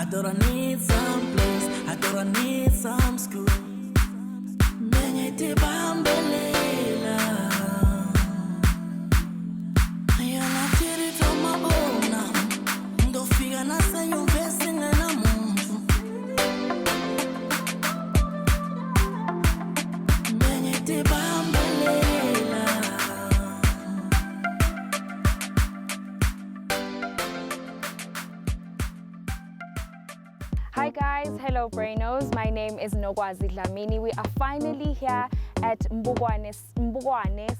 thought I need some place, I thought I need some school. Benye tibambelela. Yana tiri toma bona. Ndo figa na sa yunvesi ngana muntu. Benye tibambelela. Hi guys, hello Brainos. My name is Nogwazi Dlamini. We are finally here at Mbugwane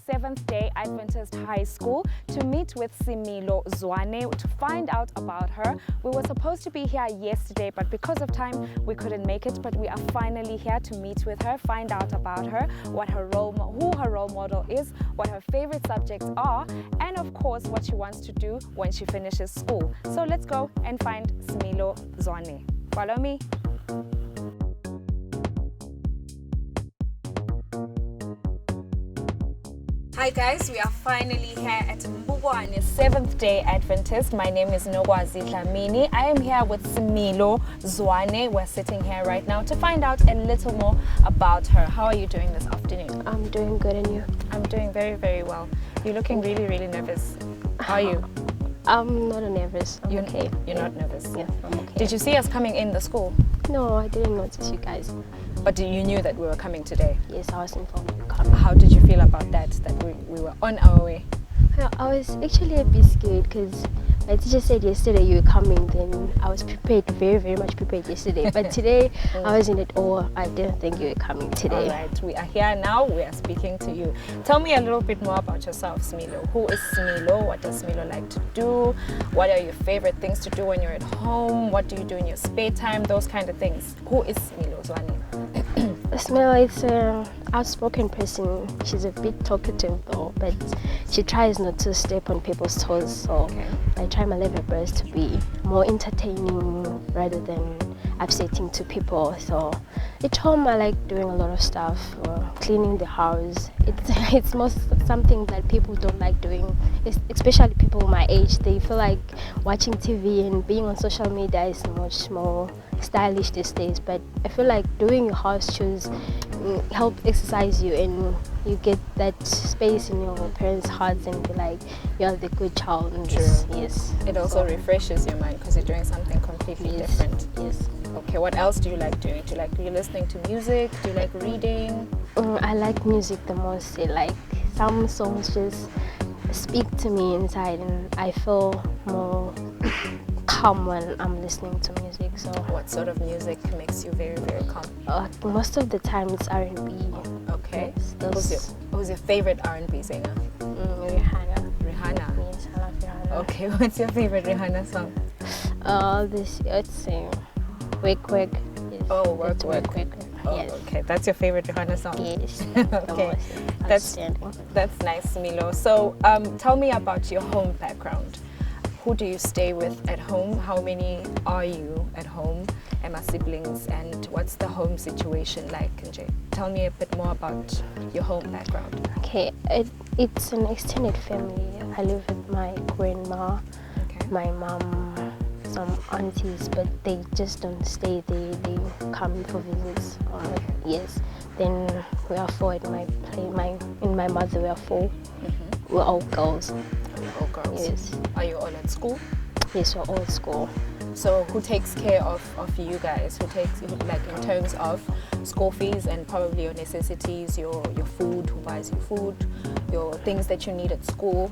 7th Day Adventist High School to meet with Similo Zwane to find out about her. We were supposed to be here yesterday, but because of time we couldn't make it. But we are finally here to meet with her, find out about her, who her role model is, what her favorite subjects are, and of course what she wants to do when she finishes school. So let's go and find Similo Zwane. Follow me. Hi guys, we are finally here at Mbugwane 7th Day Adventist. My name is Nogwazi Dlamini. I am here with Similo Zwane. We're sitting here right now to find out a little more about her. How are you doing this afternoon? I'm doing good, and you? I'm doing very, very well. You're looking really, really nervous. How are you? I'm not nervous. I'm okay. You're not nervous? Yes, I'm okay. Did you see us coming in the school? No, I didn't notice you guys. But you knew that we were coming today? Yes, I was informed you coming. How did you feel about that we were on our way? I was actually a bit scared because my teacher said yesterday you were coming. Then I was prepared, very, very much prepared yesterday. But today I wasn't at all. I didn't think you were coming today. All right, we are here now. We are speaking to you. Tell me a little bit more about yourself, Similo. Who is Similo? What does Similo like to do? What are your favorite things to do when you're at home? What do you do in your spare time? Those kind of things. Who is Similo Zwane? Smell is an outspoken person. She's a bit talkative though, but she tries not to step on people's toes. So I try my level best to be more entertaining rather than upsetting to people. So at home I like doing a lot of stuff, cleaning the house. It's most something that people don't like doing, especially people my age. They feel like watching TV and being on social media is much more stylish these days, but I feel like doing your house chores help exercise you, and you get that space in your parents' hearts and be like you're the good child. True. Yes. It also refreshes your mind because you're doing something completely different. Yes. Okay, what else do you like doing? Do you listening to music? Do you like reading? I like music the most. Like some songs just speak to me inside, and I feel more calm when I'm listening to music. So what sort of music makes you very, very calm? Most of the time it's R&B. Okay. Yes, who's your favorite R&B singer? Rihanna. Rihanna? Yes, I love Rihanna. Okay, what's your favorite Rihanna song? It's Work Work. Yes. Oh, Work Work. Oh, Yes. okay, that's your favorite Rihanna song? Yes. Okay, that's nice, Milo. So tell me about your home background. Who do you stay with at home? How many are you at home? And my siblings, and what's the home situation like? Tell me a bit more about your home background. Okay, it's an extended family. I live with my grandma, my mom, some aunties, but they just don't stay there. They come for visits. Yes. Then we are four in my mother we are four. We're all girls. All girls. Yes. Are you all at school? Yes, we're all at school. So who takes care of you guys? Like in terms of school fees and probably your necessities, your food, who buys your food, your things that you need at school?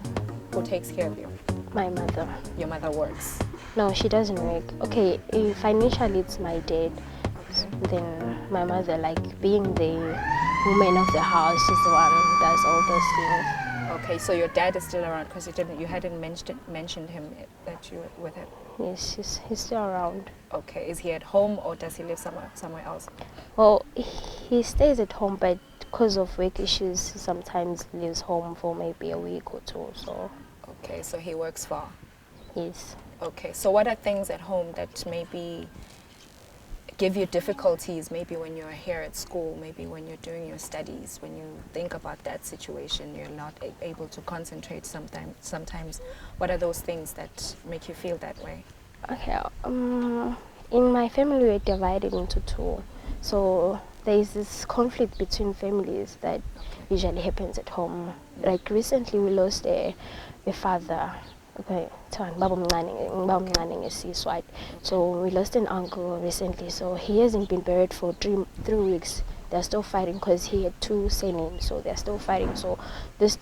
Who takes care of you? My mother. Your mother works? No, she doesn't work. Okay, financially it's my dad. Then my mother, like being the woman of the house, she's the one who does all those things. Okay, so your dad is still around because you hadn't mentioned him that you were with him. Yes, he's still around. Okay, is he at home or does he live somewhere else? Well, he stays at home, but because of work issues, he sometimes leaves home for maybe a week or two. So. Okay, so he works far. Yes. Okay, so what are things at home that maybe give you difficulties, maybe when you're here at school, maybe when you're doing your studies, when you think about that situation, you're not able to concentrate sometimes. What are those things that make you feel that way? Okay, In my family, we're divided into two. So there is this conflict between families that usually happens at home. Like recently, we lost a father. Okay, so we lost an uncle recently. So he hasn't been buried for three weeks. They're still fighting because he had two surnames, so they're still fighting. So this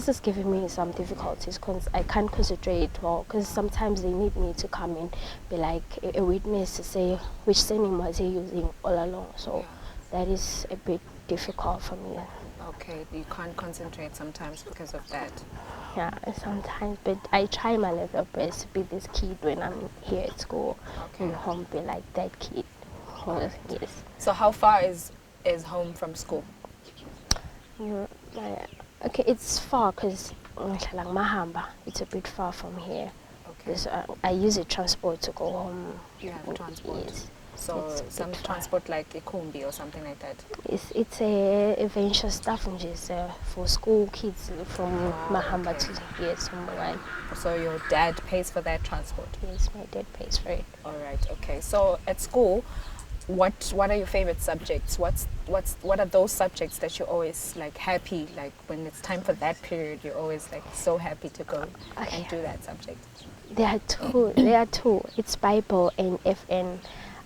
is giving me some difficulties because I can't concentrate well. Because sometimes they need me to come in, be like a witness to say which surname was he using all along. So that is a bit difficult for me. Okay, you can't concentrate sometimes because of that. Yeah, sometimes, but I try my level best to be this kid when I'm here at school. Okay. And home, be like that kid. Yes. So how far is home from school? Okay, it's far because Mahamba. It's a bit far from here. Okay. So I use a transport to go home. You have transport? Yes. So It's some transport like a Kumbi or something like that? It's a venture stuff for school kids from Mahamba okay. to here, somewhere. So your dad pays for that transport? Yes, my dad pays for it. All right, okay. So at school, what are your favorite subjects? What are those subjects that you're always like happy, like when it's time for that period, you're always like so happy to go and do that subject? There are two. It's Bible and FN.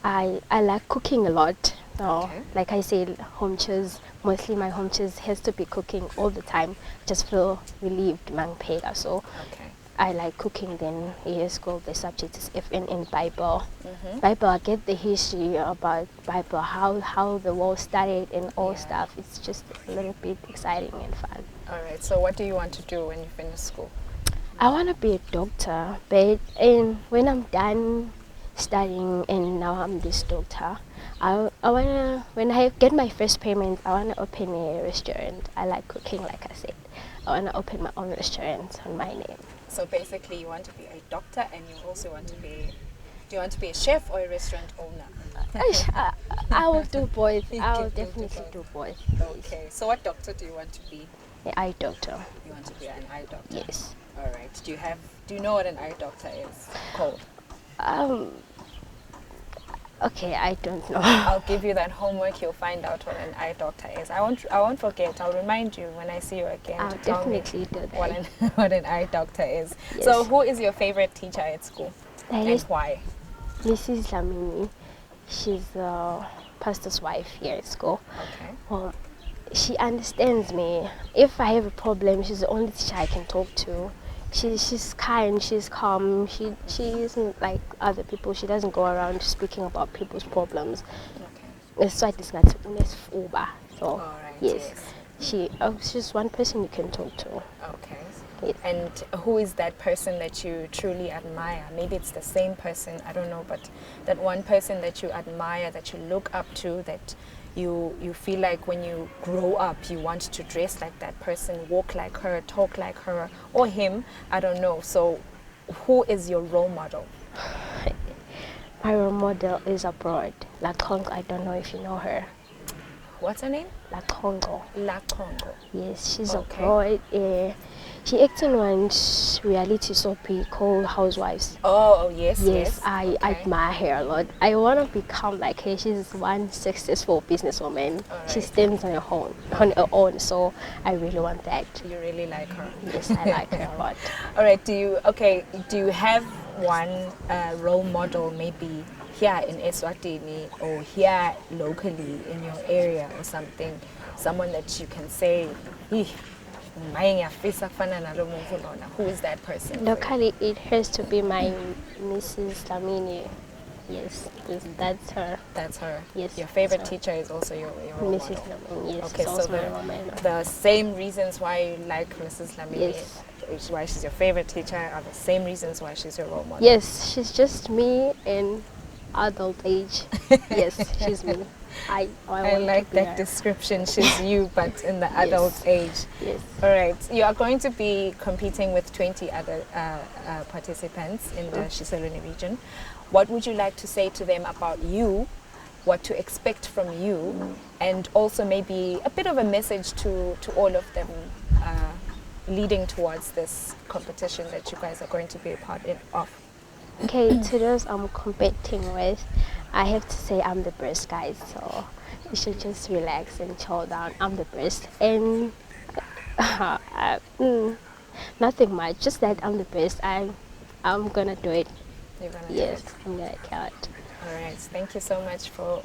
I like cooking a lot. So, Okay. like I said, home chores, mostly my home chores has to be cooking all the time. Just feel relieved, Mangpega. So Okay. I like cooking. Then here school, the subject is FN and Bible. Mm-hmm. Bible, I get the history about Bible, how the world started and all stuff. It's just a little bit exciting and fun. All right. So what do you want to do when you finish school? I want to be a doctor, but when I'm done studying and now I'm this doctor, I wanna, when I get my first payment, I wanna open a restaurant. I like cooking, like I said. I wanna open my own restaurant on my name. So basically, you want to be a doctor, and you also want to be. Do you want to be a chef or a restaurant owner? I will do both. I will You can do definitely both. do both. Okay. So what doctor do you want to be? An eye doctor. You want to be an eye doctor. Yes. All right. Do you know what an eye doctor is called? Okay, I don't know. I'll give you that homework. You'll find out what an eye doctor is. I won't forget. I'll remind you when I see you again. I'll to tell me definitely do that. what an eye doctor is. Yes. So, who is your favorite teacher at school, That and is why? Mrs. Lamini. She's the pastor's wife here at school. Okay. Well, she understands me. If I have a problem, she's the only teacher I can talk to. She's kind, she's calm. She isn't like other people. She doesn't go around speaking about people's problems. Okay. Eswatini not uba. So All right. yes. She's one person you can talk to. Okay. Yes. And who is that person that you truly admire? Maybe it's the same person, I don't know, but that one person that you admire, that you look up to, that you feel like when you grow up you want to dress like that person, walk like her, talk like her, or him, I don't know. So who is your role model? My role model is abroad. La Congo, I don't know if you know her. What's her name? La Congo. La Congo. Yes, she's Okay. abroad. She acts in one reality soap called Housewives. Oh, yes, Yes, I Okay. admire her a lot. I want to become like her. She's one successful businesswoman. Alright. She stands on her own, so I really want that. You really like her. Yes, I like her a lot. All right, do you have one role model maybe here in Eswatini or here locally in your area or something, someone that you can say, who is that person? Locally, it has to be my Mrs. Lamini. Yes, that's her. That's her. Yes, Your favorite that's her. teacher is also your role Mrs. model. Lamini, yes, Okay, it's so also my role model. the same reasons why you like Mrs. Lamini, Yes. why she's your favorite teacher, are the same reasons why she's your role model. Yes, she's just me in adult age. Yes, she's me. I want like to be that her. description. She's you, but in the adult age. Yes. All right. You are going to be competing with 20 other participants in the Shiselweni region. What would you like to say to them about you, what to expect from you, and also maybe a bit of a message to all of them leading towards this competition that you guys are going to be a part of? Okay, to those I'm competing with, I have to say I'm the best, guys. So you should just relax and chill down. I'm the best, and nothing much. Just that I'm the best. I'm gonna do it. You're gonna do Yes, it. I'm gonna kill it. All right, thank you so much for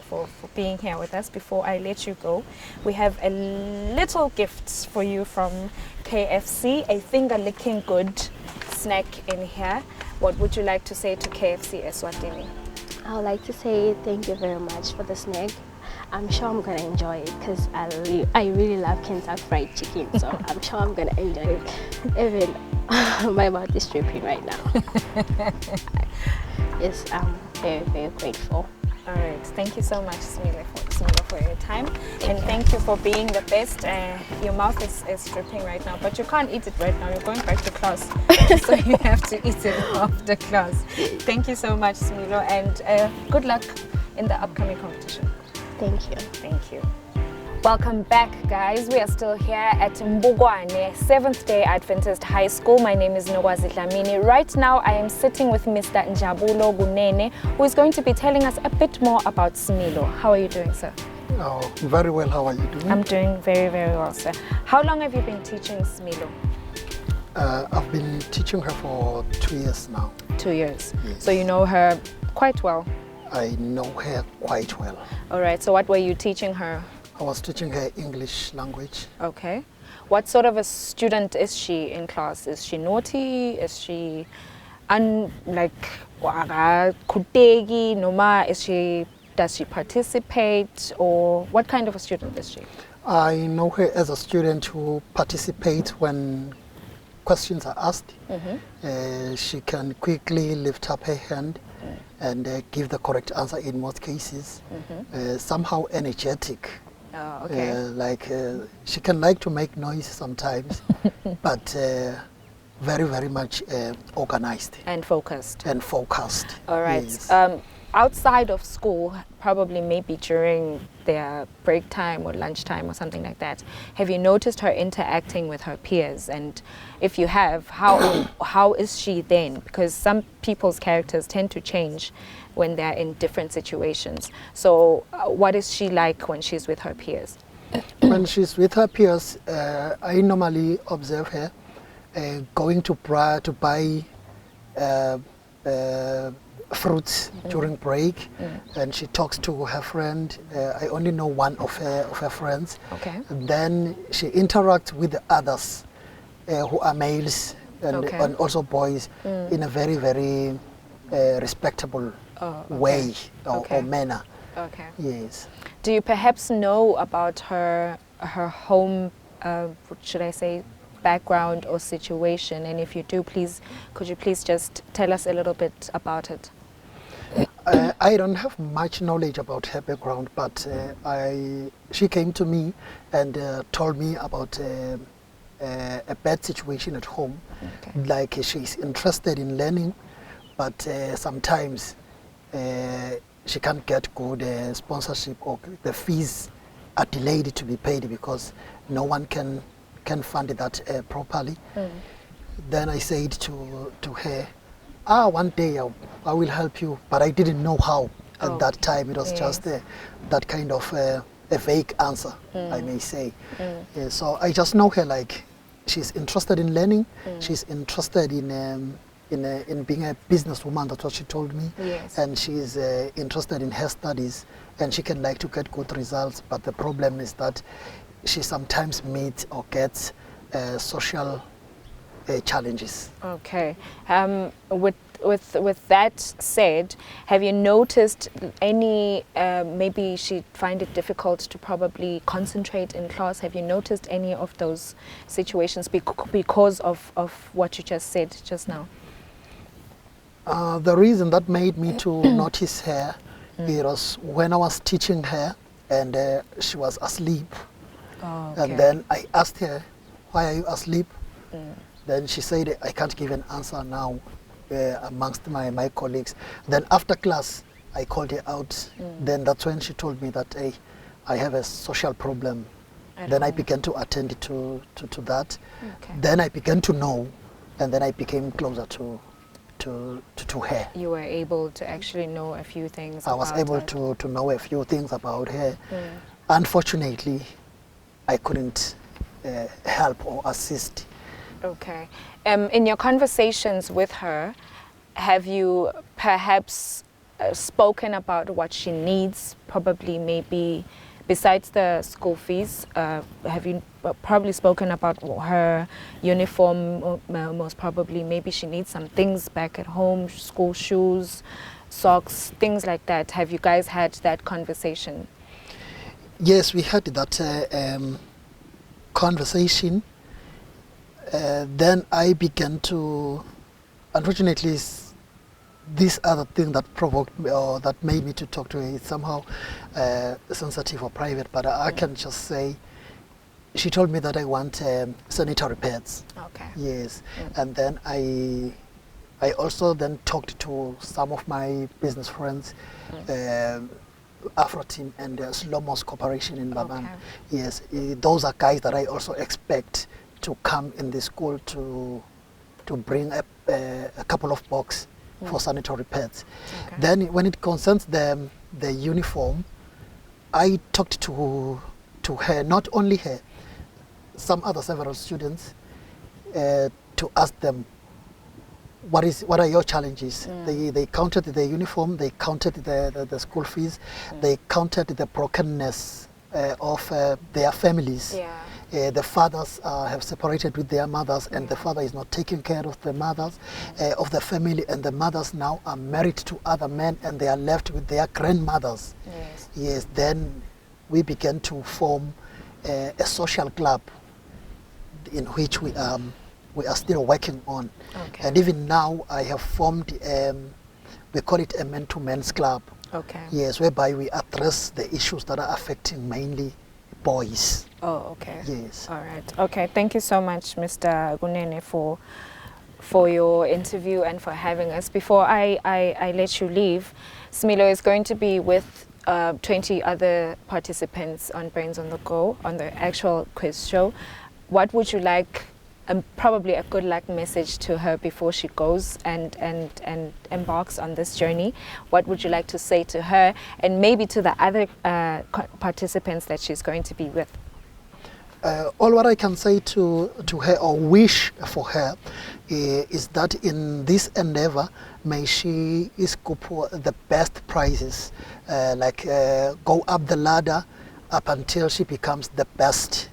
being here with us. Before I let you go, we have a little gift for you from KFC, a finger-licking good snack in here. What would you like to say to KFC Eswatini? I would like to say thank you very much for the snack. I'm sure I'm gonna enjoy it because I really love Kentucky Fried Chicken, so I'm sure I'm gonna enjoy it. Even my mouth is dripping right now. Yes, I'm very, very grateful. All right, thank you so much, Smilo, for your time. Thank you for being the best. Your mouth is dripping right now, but you can't eat it right now. You're going back to class, so you have to eat it after class. Thank you so much, Smilo, and good luck in the upcoming competition. Thank you. Thank you. Welcome back, guys. We are still here at Mbugwane, 7th Day Adventist High School. My name is Eswatini. Right now, I am sitting with Mr. Njabulo Gunene, who is going to be telling us a bit more about Smilo. How are you doing, sir? Oh, very well. How are you doing? I'm doing very, very well, sir. How long have you been teaching Smilo? I've been teaching her for 2 years now. 2 years. Yes. So you know her quite well. I know her quite well. All right. So what were you teaching her? I was teaching her English language. Okay. What sort of a student is she in class? Is she naughty? Is she kutegi? Noma? Does she participate? Or what kind of a student is she? I know her as a student who participates when questions are asked. She can quickly lift up her hand and give the correct answer in most cases. Somehow energetic. Oh, okay. She can like to make noise sometimes, but very, very much organized. And focused. And focused. All right. Yes. Outside of school, probably maybe during their break time or lunchtime or something like that, have you noticed her interacting with her peers? And if you have, how is she then? Because some people's characters tend to change when they're in different situations. So what is she like when she's with her peers? When she's with her peers, I normally observe her going to buy fruits during break, and she talks to her friend. I only know one of her friends. Okay. And then she interacts with the others who are males and also boys in a very, very respectable way or manner. Okay. Yes. Do you perhaps know about her home, should I say, background or situation? And if you do, could you please just tell us a little bit about it? I don't have much knowledge about her background, but she came to me and told me about a bad situation at home. Okay. Like she's interested in learning, but sometimes she can't get good sponsorship, or the fees are delayed to be paid because no one can fund that properly. Then I said to her, one day I will help you, but I didn't know how at that time. It was just that kind of a vague answer, I may say. So I just know her like she's interested in learning. She's interested in being a businesswoman. That's what she told me. Yes. And she's interested in her studies, and she can like to get good results. But the problem is that she sometimes meets or gets social challenges. Okay. With that said, have you noticed any, maybe she find it difficult to probably concentrate in class? Have you noticed any of those situations because of what you just said just now? The reason that made me to notice her, it was when I was teaching her and she was asleep. Oh, okay. And then I asked her, why are you asleep? Then she said, I can't give an answer now amongst my colleagues. Then after class, I called her out. Then that's when she told me that, hey, I have a social problem. Then I began to attend to that. Okay. Then I began to know, and then I became closer to to her. You were able to actually know a few things. I was about able her. to know a few things about her. Unfortunately, I couldn't help or assist. Okay. In your conversations with her, have you perhaps spoken about what she needs? Probably, maybe, besides the school fees, have you probably spoken about her uniform? Most probably, maybe she needs some things back at home, school shoes, socks, things like that. Have you guys had that conversation? Yes, we had that conversation. Then I began to, unfortunately, this other thing that provoked me or that made me to talk to her is somehow sensitive or private, but I can just say she told me that I want sanitary pads. Okay. Yes, and then I also then talked to some of my business friends, Eswatini and Slomos Corporation in Babang. Okay. Yes, those are guys that I also expect to come in the school to bring a couple of boxes for sanitary pads. Okay. Then when it concerns the uniform, I talked to her, not only her, several students, to ask them what are your challenges. They counted the uniform, they counted the school fees, they counted the brokenness of their families. Yeah. The fathers have separated with their mothers, and the father is not taking care of the mothers of the family, and the mothers now are married to other men, and they are left with their grandmothers. Yes. Yes. Then we began to form a social club in which we are still working on. Okay. And even now I have formed, we call it a man-to-men's club. Okay. Yes, whereby we address the issues that are affecting mainly boys. Oh, okay. Yes. All right. Okay. Thank you so much, Mr. Gunene, for your interview and for having us. Before I let you leave, Smilo is going to be with 20 other participants on Brains on the Go on the actual quiz show. What would you like? Probably a good luck message to her before she goes and embarks on this journey. What would you like to say to her and maybe to the other participants that she's going to be with? All what I can say to her or wish for her is that in this endeavor, may she scoop the best prizes, go up the ladder up until she becomes the best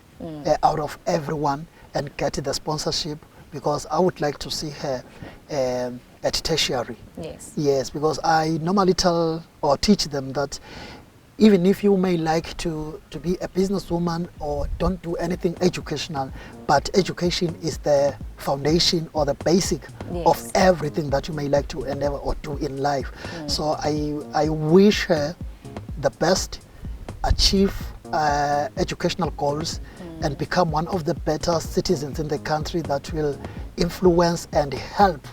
out of everyone, and get the sponsorship, because I would like to see her at tertiary. Yes. Yes, because I normally tell or teach them that even if you may like to be a businesswoman or don't do anything educational, but education is the foundation or the basic of everything that you may like to endeavor or do in life. So I wish her the best, achieve educational goals, and become one of the better citizens in the country that will influence and help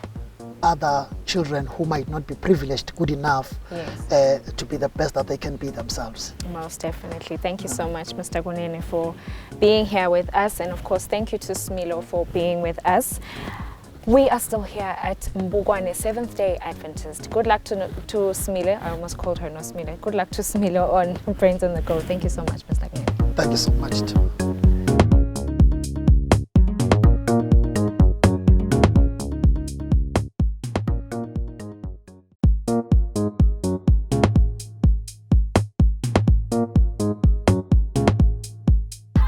other children who might not be privileged good enough to be the best that they can be themselves. Most definitely. Thank you so much, Mr. Gunene, for being here with us. And of course, thank you to Smilo for being with us. We are still here at Mbugwane, Seventh-day Adventist. Good luck to Smilo. I almost called her no Smilo. Good luck to Smilo on Brains on the Go. Thank you so much, Mr. Gunene. Thank you so much too.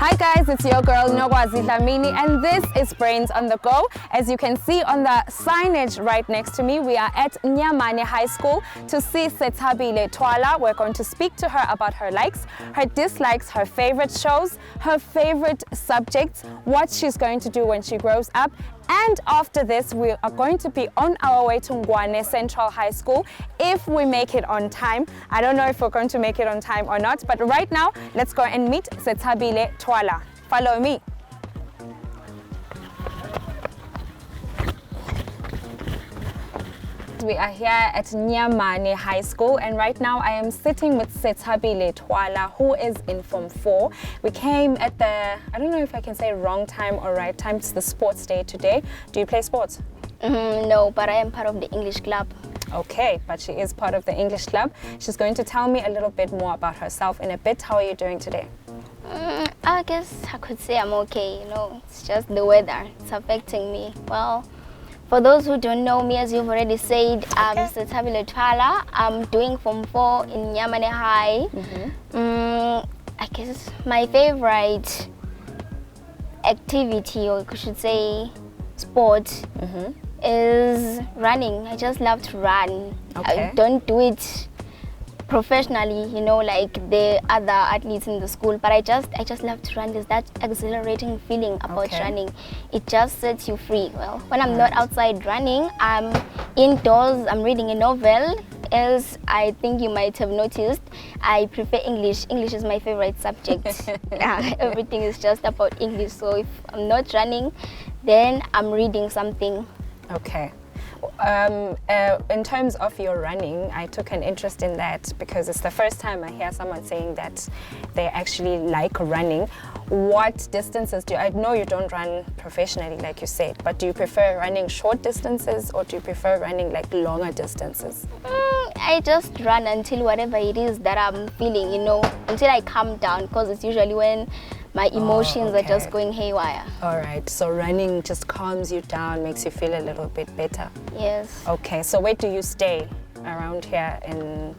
Hi guys, it's your girl Nogwazi Dlamini, and this is Brains on the Go. As you can see on the signage right next to me, we are at Nyamane High School to see Setabile Twala. We're going to speak to her about her likes, her dislikes, her favorite shows, her favorite subjects, what she's going to do when she grows up. And after this, we are going to be on our way to Ngwane Central High School if we make it on time. I don't know if we're going to make it on time or not, but right now, let's go and meet Setabile Twala. Follow me. We are here at Nyamane High School, and right now I am sitting with Setabile Twala, who is in Form 4. We came at the, I don't know if I can say wrong time or right time, it's the sports day today. Do you play sports? No, but I am part of the English club. Okay, but she is part of the English club. She's going to tell me a little bit more about herself in a bit. How are you doing today? I guess I could say I'm okay, you know. It's just the weather. It's affecting me. Well, for those who don't know me, as you've already said, I'm Untitled Chapter. I'm doing Form 4 in Yamane High. I guess my favorite activity, or I should say sport, is running. I just love to run. Okay. I don't do it professionally, you know, like the other athletes in the school, but I just love to run. There's that exhilarating feeling about running. It just sets you free. Well, when I'm not outside running, I'm indoors, I'm reading a novel. As I think you might have noticed, I prefer English. English is my favorite subject. Everything is just about English. So if I'm not running, then I'm reading something. Okay. In terms of your running, I took an interest in that because it's the first time I hear someone saying that they actually like running. What distances I know you don't run professionally, like you said, but do you prefer running short distances or do you prefer running like longer distances? I just run until whatever it is that I'm feeling, you know, until I calm down, because it's usually when my emotions are just going haywire. All right, so running just calms you down, makes you feel a little bit better. Yes. Okay, so where do you stay around here in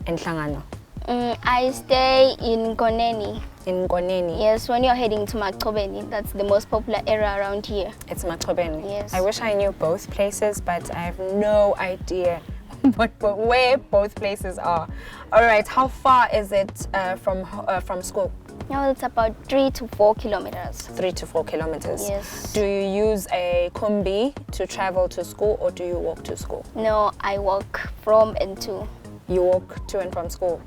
Hlangano? I stay in Koneni. In Goneni? Yes, when you're heading to Machobeni, that's the most popular area around here. It's Machobeni? Yes. I wish I knew both places, but I have no idea where both places are. All right, how far is it from school? No, it's about 3 to 4 kilometers. 3 to 4 kilometers. Yes. Do you use a kombi to travel to school or do you walk to school? No, I walk from and to. You walk to and from school.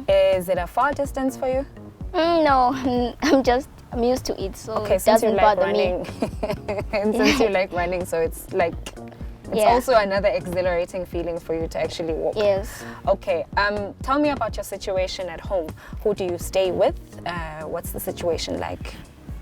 Is it a far distance for you? No, I'm used to it, so okay, it since you doesn't like bother running, me. and since you like running, so it's like it's also another exhilarating feeling for you to actually walk. Yes. Okay. Tell me about your situation at home. Who do you stay with? What's the situation like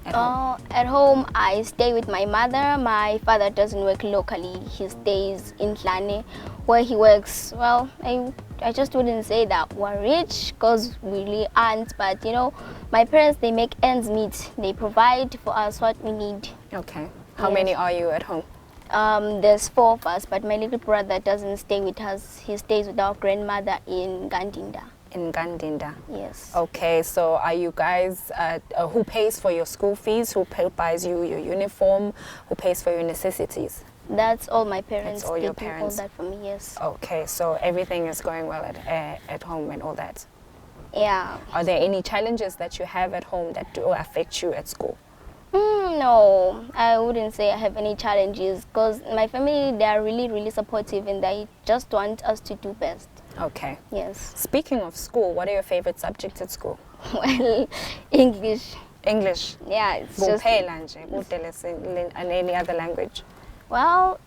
at home? At home, I stay with my mother. My father doesn't work locally. He stays in Tlane, where he works. Well, I just wouldn't say that we're rich, because we really aren't. But, you know, my parents, they make ends meet. They provide for us what we need. Okay. How many are you at home? There's 4 of us, but my little brother doesn't stay with us. He stays with our grandmother in Gandinda. In Gandinda? Yes. Okay, so are you guys, who pays for your school fees? Who buys you your uniform? Who pays for your necessities? That's all my parents. That's all your they do parents? all that for me, yes. Okay, so everything is going well at home and all that? Yeah. Are there any challenges that you have at home that do affect you at school? No, I wouldn't say I have any challenges, because my family, they are really, really supportive and they just want us to do best. Okay. Yes. Speaking of school, what are your favorite subjects at school? Well, English. English? Yeah, it's just... And any other language? Well,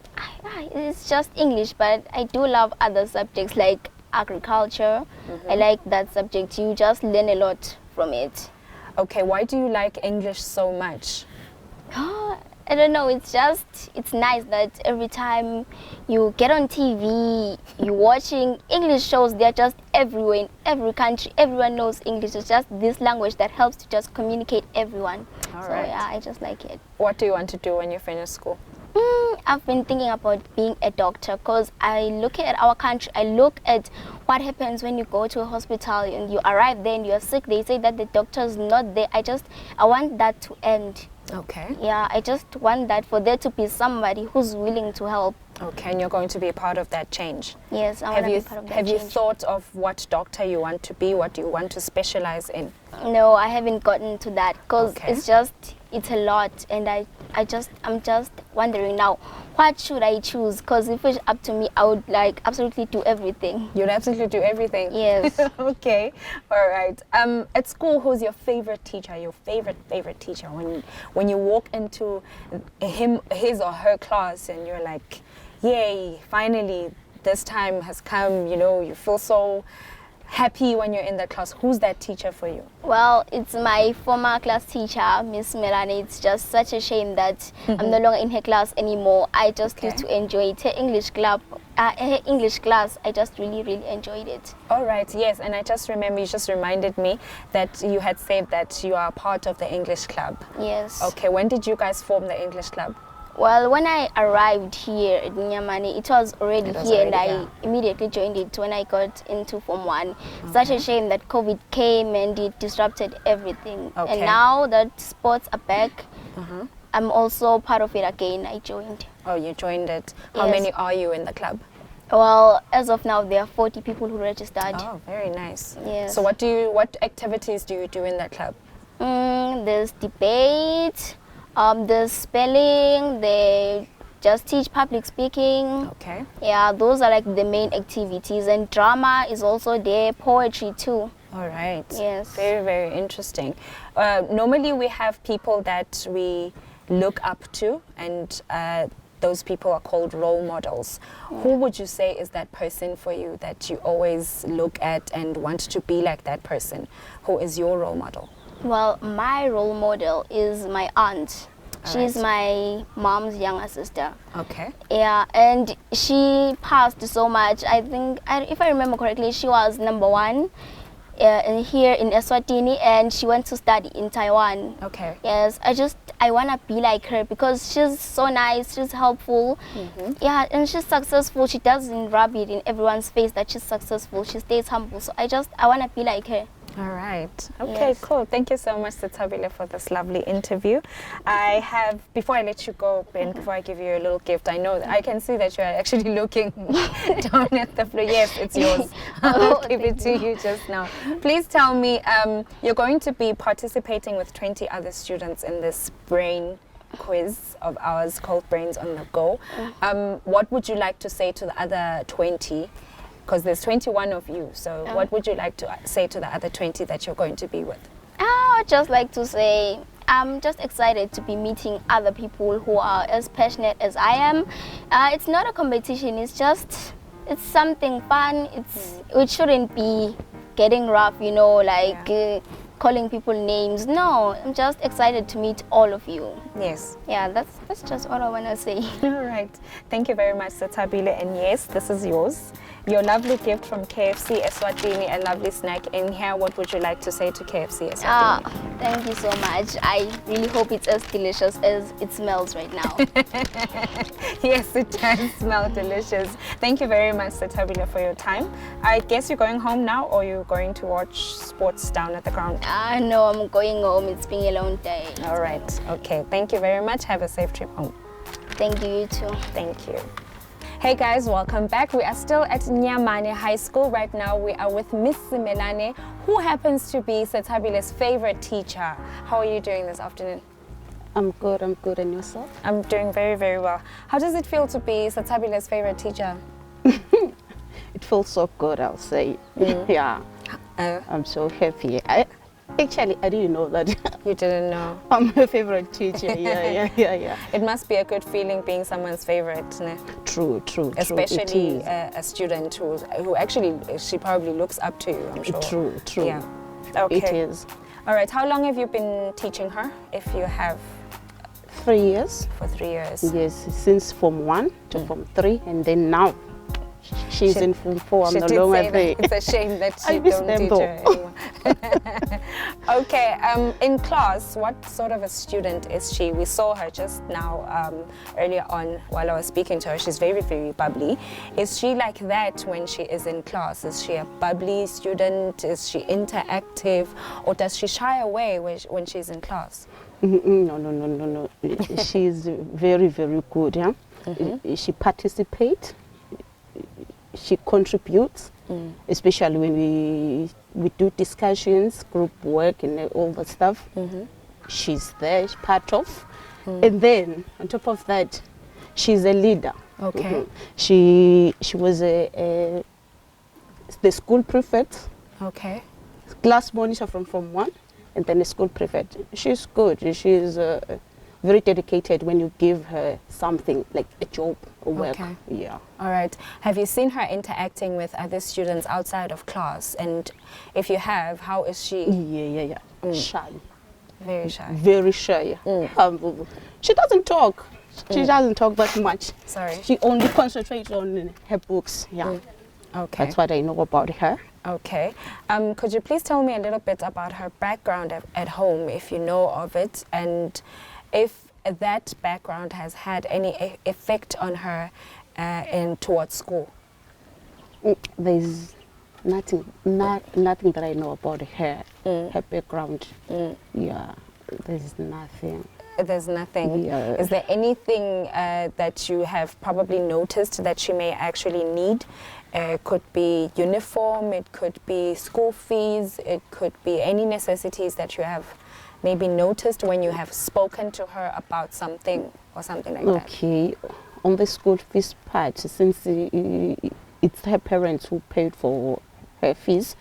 it's just English, but I do love other subjects like agriculture. I like that subject. You just learn a lot from it. Okay, why do you like English so much? I don't know, it's nice that every time you get on TV, you're watching English shows, they're just everywhere, in every country, everyone knows English. It's just this language that helps to just communicate everyone. All so right. yeah, I just like it. What do you want to do when you finish school? I've been thinking about being a doctor, because I look at our country, I look at what happens when you go to a hospital and you arrive there and you're sick. They say that the doctor's not there. I want that to end. Okay. Yeah, I just want that for there to be somebody who's willing to help. Okay, and you're going to be a part of that change? Yes, I want to be part of that Have change. you thought of what doctor you want to be? What do you want to specialize in? No, I haven't gotten to that, because it's a lot, and I'm just wondering now, what should I choose? Because if it's up to me, I would like absolutely do everything. You'd absolutely do everything? Yes. Okay, all right. At school, who's your favorite teacher? Your favorite teacher? When you walk into his or her class and you're like, yay, finally this time has come, you know, you feel so happy when you're in the class? Who's that teacher for you? Well, it's my former class teacher, Miss Melanie. It's just such a shame that I'm no longer in her class anymore. I just used to enjoy it. Her English club, her English class, I just really, really enjoyed it. All right, yes, and I just remember you just reminded me that you had said that you are part of the English club. Yes. Okay, when did you guys form the English club? Well, when I arrived here at Nyamani, it was already here, and I immediately joined it when I got into Form 1. Such a shame that COVID came and it disrupted everything. And now that sports are back, I'm also part of it again. I joined. Oh, you joined it. How many are you in the club? Well, as of now, there are 40 people who registered. Oh, very nice. Yes. So what activities do you do in that club? There's debate. The spelling, they just teach public speaking. Okay. Yeah, those are like the main activities. And drama is also there, poetry too. All right. Yes. Very, very interesting. Normally we have people that we look up to, and those people are called role models. Who would you say is that person for you that you always look at and want to be like that person? Who is your role model? Well, my role model is my aunt. She's my mom's younger sister. Okay. Yeah, and she passed so much. I think, if I remember correctly, she was #1 here in Eswatini, and she went to study in Taiwan. Okay. Yes, I want to be like her because she's so nice, she's helpful. Yeah, and she's successful. She doesn't rub it in everyone's face that she's successful. She stays humble. So I want to be like her. All right. Okay, cool. Thank you so much, Setabile, for this lovely interview. I have, before I let you go, and before I give you a little gift, I know that I can see that you are actually looking down at the floor. Yes, it's yours. I'll give it to you just now. Please tell me, you're going to be participating with 20 other students in this brain quiz of ours called Brains on the Go. What would you like to say to the other 20? Because there's 21 of you, so what would you like to say to the other 20 that you're going to be with? I would just like to say I'm just excited to be meeting other people who are as passionate as I am. It's not a competition, it's something fun. It shouldn't be getting rough, you know, like calling people names. No, I'm just excited to meet all of you. Yes. Yeah, that's just all I want to say. All right. Thank you very much, Setabile. And yes, this is yours. Your lovely gift from KFC Eswatini, a lovely snack in here. What would you like to say to KFC Eswatini? Thank you so much. I really hope it's as delicious as it smells right now. Yes, it does smell delicious. Thank you very much, Setabile, for your time. I guess you're going home now, or you're going to watch sports down at the ground? No, I'm going home. It's been a long day. All right. Okay. Thank you very much. Have a safe trip home. Thank you, you too. Thank you. Hey guys, welcome back. We are still at Nyamani High School. Right now we are with Miss Melane, who happens to be Setabile's favorite teacher. How are you doing this afternoon? I'm good. And yourself? I'm doing very, very well. How does it feel to be Setabile's favorite teacher? It feels so good, I'll say. Yeah. I'm so happy. Actually, I didn't know that. You didn't know? I'm her favorite teacher. Yeah. It must be a good feeling being someone's favorite, ne? True. Especially a student who actually, she probably looks up to you, I'm sure. True. Yeah. Okay. It is. All right. How long have you been teaching her, if you have? 3 years. For 3 years. Yes, since Form 1 to Form 3, and then now she's in Form 4. I'm no longer there. It's a shame that I she miss don't them teach though. her anymore. Okay, in class, what sort of a student is she? We saw her just now earlier on while I was speaking to her. She's very, very bubbly. Is she like that when she is in class? Is she a bubbly student? Is she interactive? Or does she shy away when she's in class? No. She's very, very good. Yeah? She participates. She contributes, especially when we do discussions, group work, and all that stuff. She's there, she's part of. And then, on top of that, she's a leader. Okay. She was the school prefect. Okay. Class monitor from Form 1, and then a school prefect. She's good. She's very dedicated when you give her something like a job or work. Okay. Yeah. All right. Have you seen her interacting with other students outside of class? And if you have, how is she? Yeah. Shy. Very shy. Very shy. She doesn't talk. She doesn't talk that much. Sorry. She only concentrates on her books. Yeah. Okay. That's what I know about her. Okay. Could you please tell me a little bit about her background at home, if you know of it, and if that background has had any effect on her towards school? There's nothing that I know about her, her background. Yeah, there's nothing. There's nothing. Yeah. Is there anything that you have probably noticed that she may actually need? It could be uniform, it could be school fees, it could be any necessities that you have maybe noticed when you have spoken to her about something or something like that. Okay, on the school fees part, since it's her parents who paid for her fees,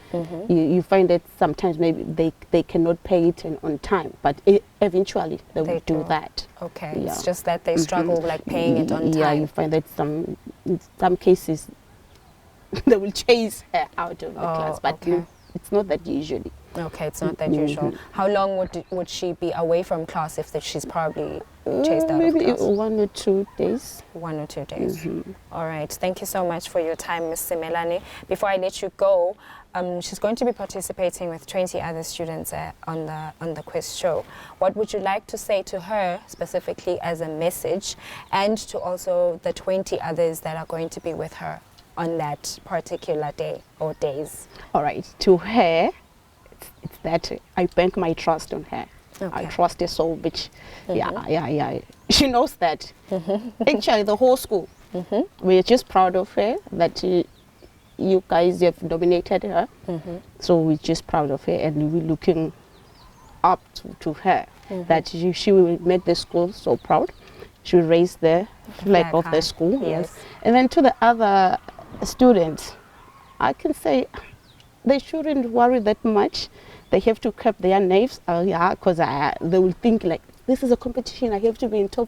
you find that sometimes maybe they cannot pay it on time, but eventually they will do that. Okay, Yeah. it's just that they struggle like paying it on time. Yeah, you find that in some cases they will chase her out of the class, but okay. it's not that usually. Okay, it's not that usual. How long would she be away from class if she's probably chased out of Maybe class? 1 or 2 days. 1 or 2 days. All right. Thank you so much for your time, Ms. Simelane. Before I let you go, she's going to be participating with 20 other students on the quiz show. What would you like to say to her specifically as a message, and to also the 20 others that are going to be with her on that particular day or days? All right. To her, it's that I bank my trust on her. Okay. I trust her so much. Yeah. She knows that. Actually, the whole school, we're just proud of her that you guys have nominated her. So we're just proud of her, and we're looking up to her that she will make the school so proud. She will raise the flag of the school. Yes. And then to the other students, I can say they shouldn't worry that much. They have to keep their nerves, because they will think like, this is a competition, I have to be in top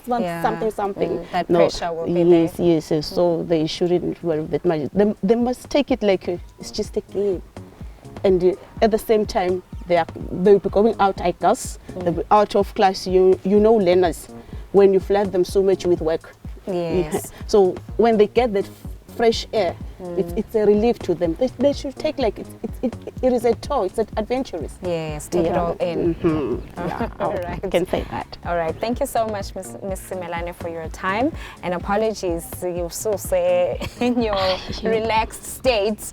something. That pressure will be there. Yes. So they shouldn't worry that much. They must take it like it's just a game. And at the same time, they'll be going out, I guess. They'll be out of class. You know learners, when you flood them so much with work. Yes. So when they get that fresh air, it's a relief to them. They should take like it is a tour. It's adventurous. Yes, take it all in. Yeah, All right. I can say that. All right. Thank you so much, Miss Simelane, for your time. And apologies, you so say in your relaxed state.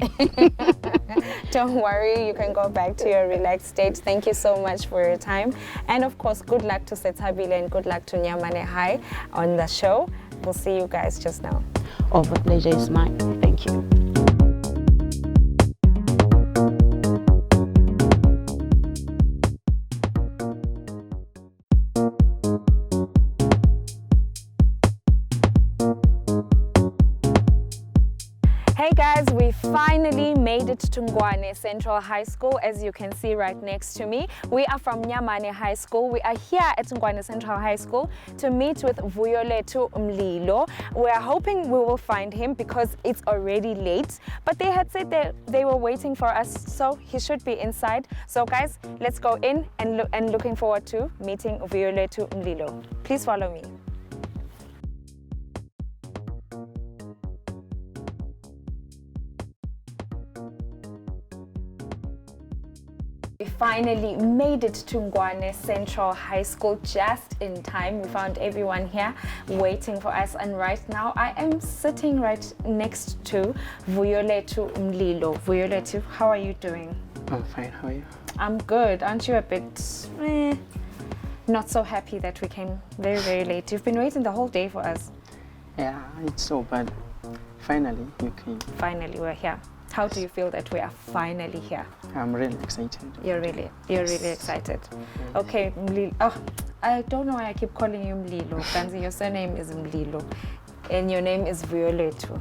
Don't worry, you can go back to your relaxed state. Thank you so much for your time. And of course, good luck to Setabile and good luck to Nyamane High on the show. We'll see you guys just now. Oh, the pleasure is mine. Thank you. Hey guys, we finally made it to Ngwane Central High School. As you can see right next to me, we are from Nyamane High School. We are here at Ngwane Central High School to meet with Vuyolethu Mlilo. We are hoping we will find him because it's already late, but they had said that they were waiting for us, so he should be inside. So guys, let's go in and looking forward to meeting Vuyolethu Mlilo. Please follow me. We finally made it to Ngwane Central High School just in time. We found everyone here waiting for us, and right now I am sitting right next to Vuyolethu Mlilo. Vuyolethu, how are you doing? I'm fine, how are you? I'm good. Aren't you a bit not so happy that we came very, very late? You've been waiting the whole day for us. Yeah, it's so bad. Finally, you came. Finally, we're here. How do you feel that we are finally here? I'm really excited. You're really excited. Okay, Mlilo. Oh, I don't know why I keep calling you Mlilo. Kanzi, your surname is Mlilo, and your name is Vuyolethu.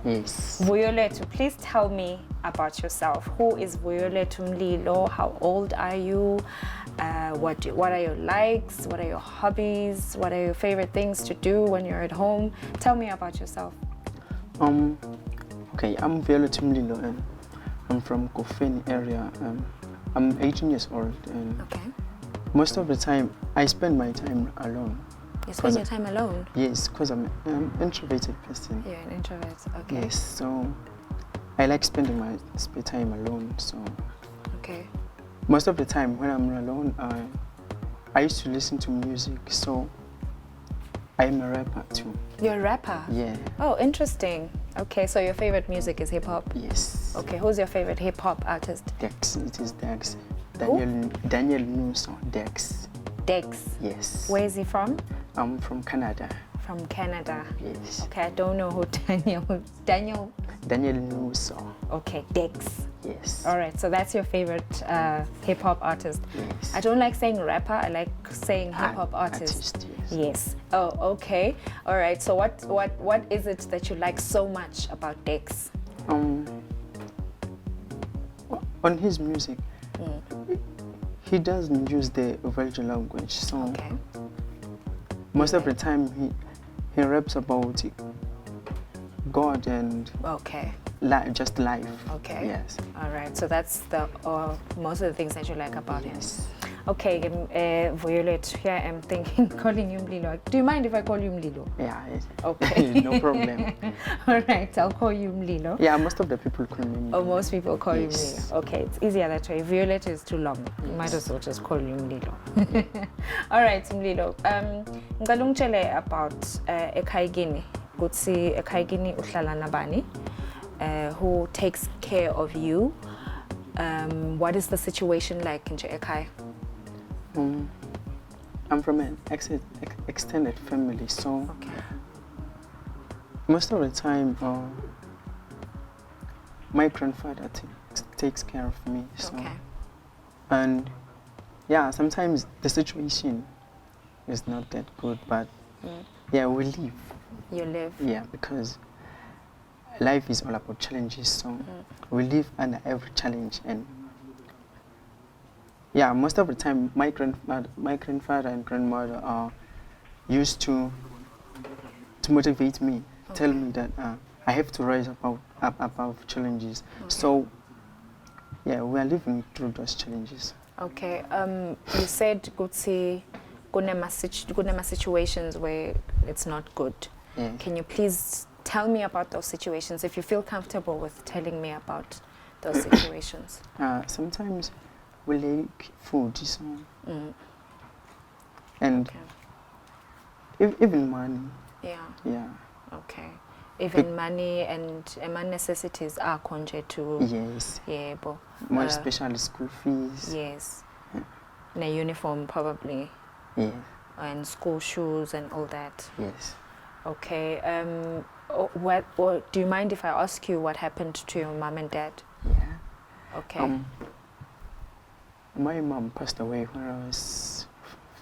Yes. Vuyolethu, please tell me about yourself. Who is Vuyolethu Mlilo? How old are you? What are your likes? What are your hobbies? What are your favorite things to do when you're at home? Tell me about yourself. Okay, I'm Violet Mlilo and I'm from Kofeni area. I'm 18 years old and Okay. most of the time I spend my time alone. You spend your time alone? Yes, because I'm an introverted person. You're an introvert, okay. Yes, so I like spending my spare time alone. So Okay. most of the time when I'm alone, I used to listen to music. So I'm a rapper too. You're a rapper? Yeah. Oh, interesting. Okay, so your favorite music is hip hop? Yes. Okay, who's your favorite hip hop artist? Dex. It is Dex. Who? Daniel Nuso. Dex. Dex. Yes. Where is he from? I'm from Canada. From Canada. Yes. Okay, I don't know who Daniel. Daniel Nuso. Okay, Dex. Yes. All right, so that's your favorite hip hop artist. Yes. I don't like saying rapper. I like saying hip hop artist. Yes. Yes. Oh, okay. All right. So what is it that you like so much about Dex? On his music, he doesn't use the vulgar language. So Okay. most of the time he raps about God and Okay. just life. Okay. Yes. All right. So that's the most of the things that you like about him. Yes. Okay, Violet. Here I'm thinking calling you Mlilo. Do you mind if I call you Mlilo? Yeah. Okay. No problem. All right. I'll call you Mlilo. Yeah, most of the people call me. Oh, most people call you Yes. Mlilo. Okay, it's easier that way. Violet is too long. You might as well just call you Mlilo. All right, Mlilo. Ngicela ungitshele about ekhayikini. Kutsi ekhayikini uhlala nabani? Who takes care of you? What is the situation like nje ekhaya? I'm from an extended family, so Okay. most of the time my grandfather takes care of me. So. Okay. And yeah, sometimes the situation is not that good, but yeah, we live. You live? Yeah, because life is all about challenges, so we live under every challenge. And yeah, most of the time my grandfather and grandmother used to motivate me, tell me that I have to rise above challenges. Okay. So yeah, we are living through those challenges. Okay. You said kutsi kunema situations where it's not good. Yeah. Can you please tell me about those situations if you feel comfortable with telling me about those situations? Sometimes we lack food, so and Okay. even money. Yeah. Yeah. Okay. Even money and necessities are konje to Yes. yebo. More especially school fees. Yes. Yeah. And a uniform probably. Yeah. And school shoes and all that. Yes. Okay. Do you mind if I ask you what happened to your mom and dad? Yeah. Okay. My mom passed away when I was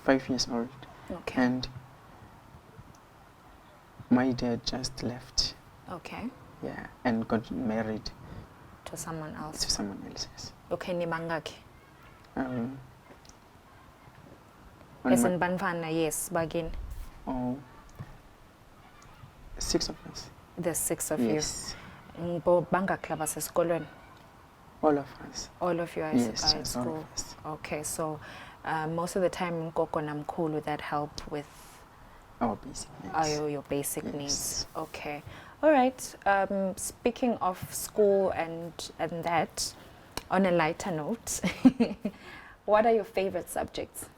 5 years old. Okay. And my dad just left. Okay. Yeah. And got married To someone else. to someone else. Yes. Okay, ni mangaki. On Yes, my- in Banvana, yes, bagin. 6 of us. There's 6 of Yes. you. Bo banga klabas eskolweni. All of us. All of you are Yes, at yes, all school. of us. Okay, so most of the time Nkoko namkhulu that help with Our basic needs. your basic Yes. needs. Okay. All right. Speaking of school and that, on a lighter note, what are your favorite subjects?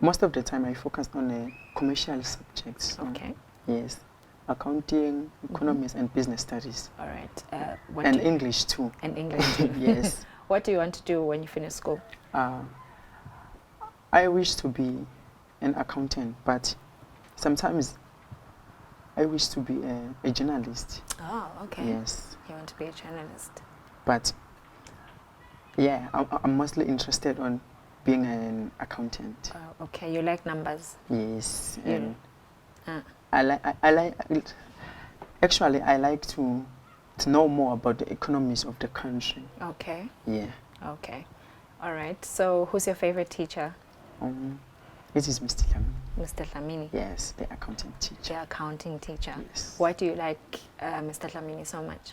Most of the time I focused on commercial subjects. So Okay. yes. Accounting, economics, and business studies. All right. What And do- English too. and English. too. Yes. What do you want to do when you finish school? I wish to be an accountant, but sometimes I wish to be a journalist. Oh, okay. Yes. You want to be a journalist. But yeah, I'm mostly interested on being an accountant. Okay. You like numbers. Yes. You- And Uh, I like actually I like to know more about the economies of the country. okay. Yeah. Okay. All right. So who's your favorite teacher? It is Mr. Lamini. Mr. Lamini. Yes, the accounting teacher. The accounting teacher. Yes. Why do you like Mr. Lamini so much?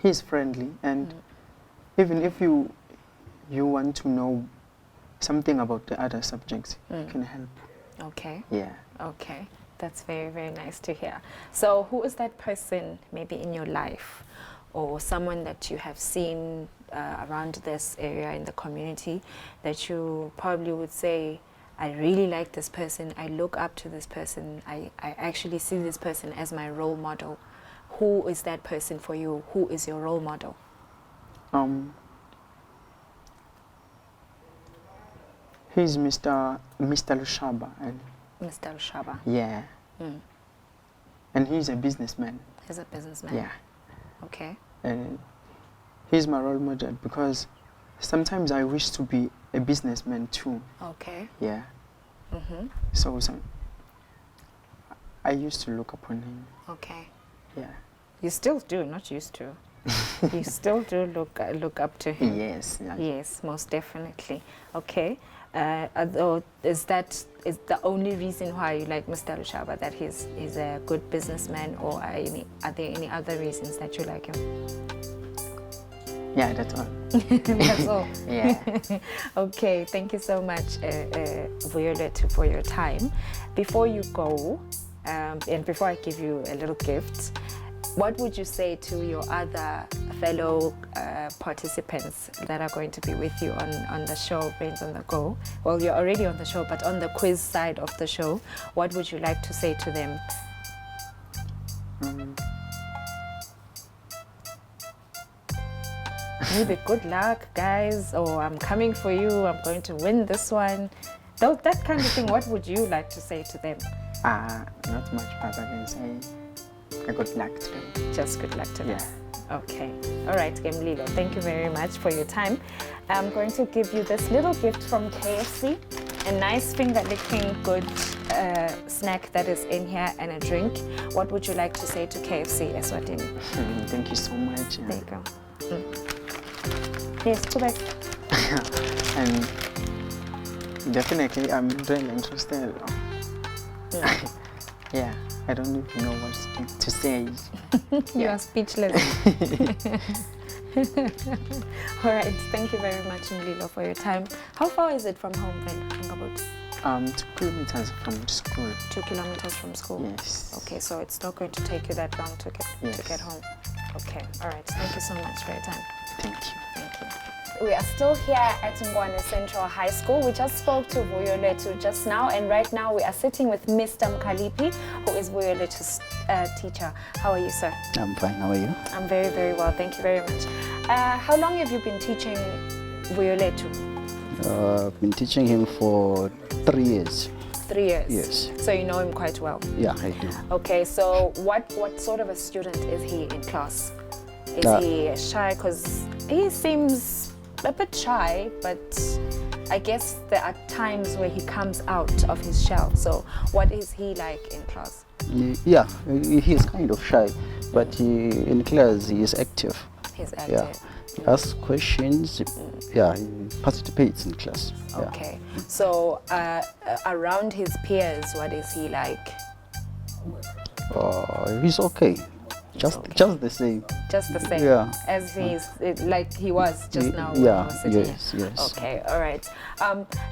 He's friendly, and even if you want to know something about the other subjects, he can help. Okay. Yeah. Okay. That's very, very nice to hear. So who is that person maybe in your life, or someone that you have seen around this area in the community that you probably would say, I really like this person, I look up to this person, I actually see this person as my role model? Who is that person for you? Who is your role model? He's Mr. Lushaba. And Mr. Lushaba. yeah. And he's a businessman. He's a businessman. Yeah. Okay. And he's my role model because sometimes I wish to be a businessman too. Okay. Yeah. So I used to look upon him. Okay. Yeah. You still do, not used to. You still do look up to him. Yes. Yeah. Yes, most definitely. Okay. Although is the only reason why you like Mr. Lushaba, that he's a good businessman, or are there any other reasons that you like him? Yeah, that's all. That's all. Yeah. Okay, thank you so much, Vuyolwethu, for your time. Before you go, and before I give you a little gift, what would you say to your other fellow participants that are going to be with you on the show, Brains on the Go? Well, you're already on the show, but on the quiz side of the show, what would you like to say to them? Maybe good luck, guys, or I'm coming for you, I'm going to win this one. That kind of thing, what would you like to say to them? Not much, but I can say good luck to them. Just good luck to them. Yeah. Okay. All right, Gemlilo, thank you very much for your time. I'm going to give you this little gift from KFC, a nice finger-licking good snack that is in here, and a drink. What would you like to say to KFC, Eswatini? Thank you so much. There you go. Yes, go back. And definitely, I'm really interested. Yeah, I don't even know what to say. You are speechless. All right, thank you very much, Mlilo, for your time. How far is it from home, Ngabut? 2 kilometers from school. 2 kilometers from school? Yes. Okay, so it's not going to take you that long to get home. Okay, all right. Thank you so much for your time. Thank you. Thank you. We are still here at Mbwane Central High School. We just spoke to Vuyolwethu just now, and right now we are sitting with Mr. Mkalipi, who is Vuyolwethu's teacher. How are you, sir? I'm fine. How are you? I'm very, very well. Thank you very much. How long have you been teaching Vuyolwethu? I've been teaching him for 3 years. 3 years? Yes. So you know him quite well? Yeah, I do. Okay, so what sort of a student is he in class? Is he shy? Because he seems a bit shy, but I guess there are times where he comes out of his shell. So what is he like in class? Yeah, he is kind of shy, but in class he is active. He's active. Yeah. He asks questions. Yeah, he participates in class. Okay. So around his peers, what is he like? He's okay. Just the same. Just the same. Yeah. As like he was just now. When Yeah. he was sitting Yes. here. Yes. Okay. All right.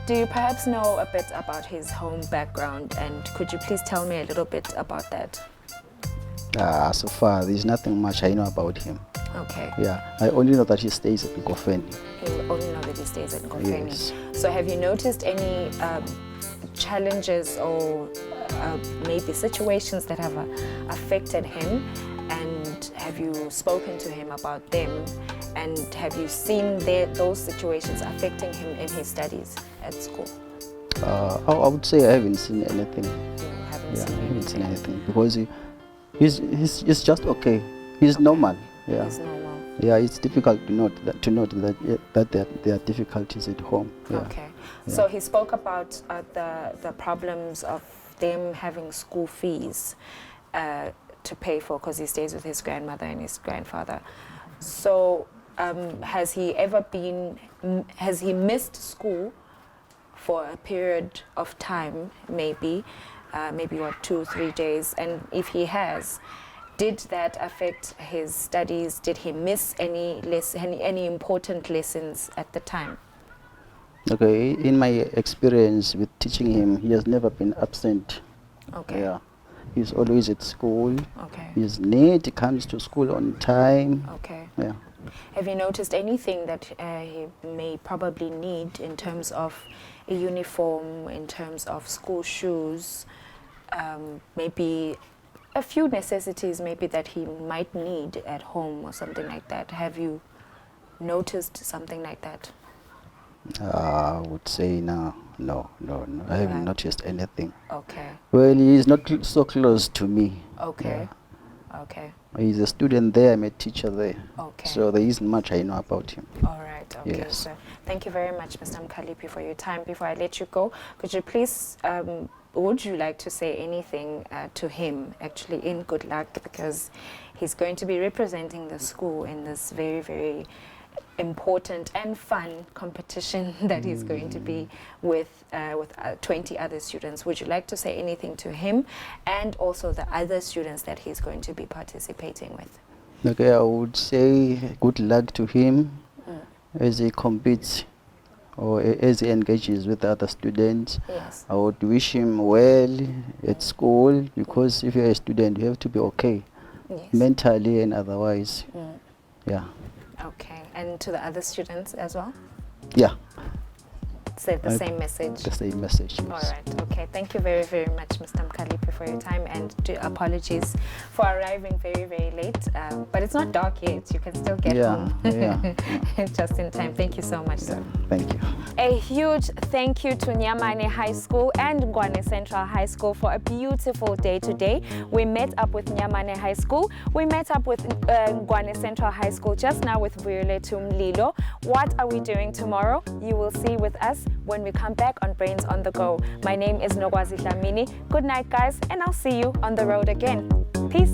Do you perhaps know a bit about his home background, and could you please tell me a little bit about that? So far, there's nothing much I know about him. Okay. Yeah, I only know that he stays at Ngofeni. You only know that he stays at Ngofeni. Yes. So have you noticed any challenges or maybe situations that have affected him? And have you spoken to him about them? And have you seen those situations affecting him in his studies at school? I would say I haven't seen anything. You haven't Yeah, seen I haven't seen anything. anything because he's just okay. He's normal. Yeah. He's normal. Yeah, it's difficult to note that there are difficulties at home. Yeah. Okay. Yeah. So he spoke about the problems of them having school fees to pay for, because he stays with his grandmother and his grandfather. So has he missed school for a period of time, maybe 2-3 days? And if he has, did that affect his studies? Did he miss any important lessons at the time? Okay, in my experience with teaching him, he has never been absent. Okay. Yeah, he's always at school. Okay. He's neat. He comes to school on time. Okay. Yeah. Have you noticed anything that he may probably need in terms of a uniform, in terms of school shoes, maybe a few necessities maybe that he might need at home or something like that? Have you noticed something like that? I would say no. I haven't noticed anything. Okay. Well, he's not so close to me. Okay. Yeah. Okay. He's a student there, I'm a teacher there. Okay. So there isn't much I know about him. All right. Okay. Yes. So thank you very much, Mr. Mkalipi, for your time. Before I let you go, could you please, would you like to say anything to him, actually, in good luck, because he's going to be representing the school in this very, very important and fun competition that he's going to be with 20 other students. Would you like to say anything to him and also the other students that he's going to be participating with? Okay, I would say good luck to him as he competes or as he engages with other students. Yes. I would wish him well at school, because if you're a student, you have to be okay, Yes. mentally and otherwise. Yeah. Okay. And to the other students as well? Yeah. Say the same message. The same message. All right. Okay. Thank you very, very much, Mr. Mkalipi, for your time, and apologies for arriving very, very late. But it's not dark yet. You can still get home just in time. Thank you so much, sir. Thank you. A huge thank you to Nyamane High School and Ngwane Central High School for a beautiful day today. We met up with Nyamane High School. We met up with Ngwane Central High School just now with Violetu Mlilo. What are we doing tomorrow? You will see with us when we come back on Brains on the Go. My name is Nogwazi Dlamini. Good night, guys, and I'll see you on the road again. Peace.